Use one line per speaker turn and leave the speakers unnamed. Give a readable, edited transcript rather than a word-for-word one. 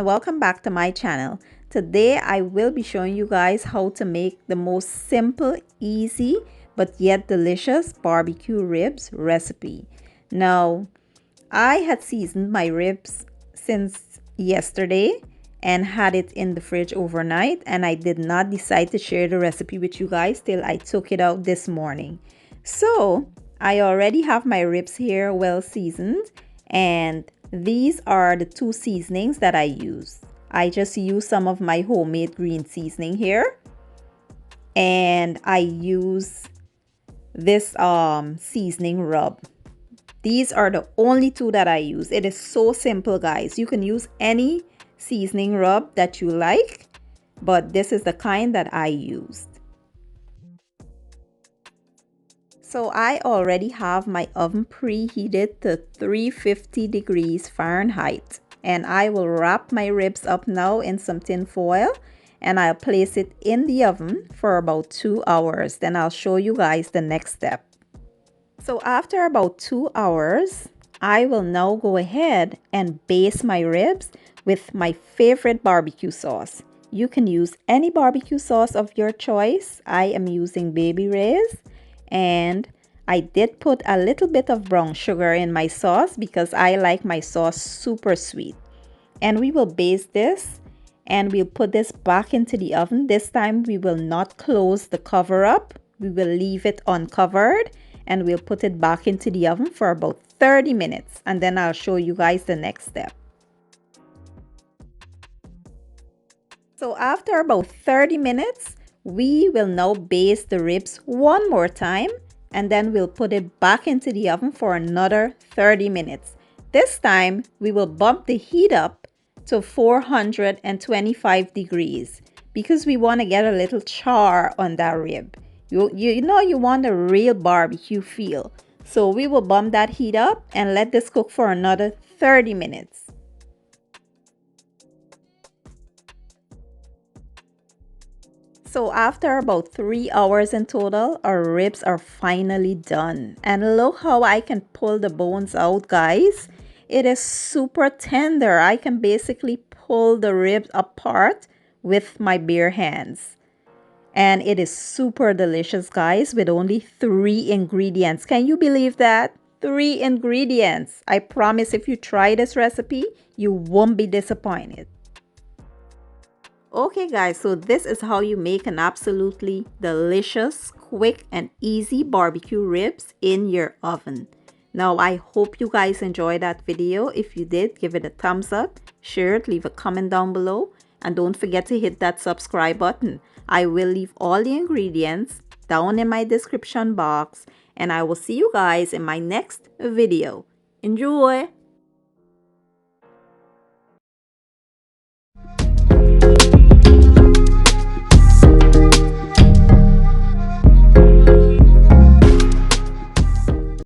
welcome back to my channel. Today I will be showing you guys how to make the most simple, easy, but yet delicious barbecue ribs recipe. Now, I had seasoned my ribs since yesterday and had it in the fridge overnight, and I did not decide to share the recipe with you guys till I took it out this morning. So I already have my ribs here well seasoned, and these are the two seasonings that I use. I just use some of my homemade green seasoning here, and I use this seasoning rub. These are the only two that I use. It is so simple, guys. You can use any seasoning rub that you like, but this is the kind that I used. So I already have my oven preheated to 350 degrees Fahrenheit, and I will wrap my ribs up now in some tin foil, and I'll place it in the oven for about 2 hours. Then I'll show you guys the next step. So after about 2 hours, I will now go ahead and baste my ribs with my favorite barbecue sauce. You can use any barbecue sauce of your choice. I am using Baby Ray's, and I did put a little bit of brown sugar in my sauce because I like my sauce super sweet. And we will baste this, and we'll put this back into the oven. This time we will not close the cover up. We will leave it uncovered, and we'll put it back into the oven for about 30 minutes, and then I'll show you guys the next step. So after about 30 minutes, we will now baste the ribs one more time, and then we'll put it back into the oven for another 30 minutes. This time we will bump the heat up to 425 degrees because we want to get a little char on that rib. You know you want a real barbecue feel. So we will bump that heat up and let this cook for another 30 minutes. So after about 3 hours in total, our ribs are finally done. And look how I can pull the bones out, guys. It is super tender. I can basically pull the ribs apart with my bare hands. And it is super delicious, guys, with only 3 ingredients. Can you believe that? 3 ingredients. I promise if you try this recipe, you won't be disappointed. Okay guys, so this is how you make an absolutely delicious, quick and easy barbecue ribs in your oven. Now I hope you guys enjoyed that video. If you did, give it a thumbs up, share it, leave a comment down below, and don't forget to hit that subscribe button. I will leave all the ingredients down in my description box, and I will see you guys in my next video. Enjoy!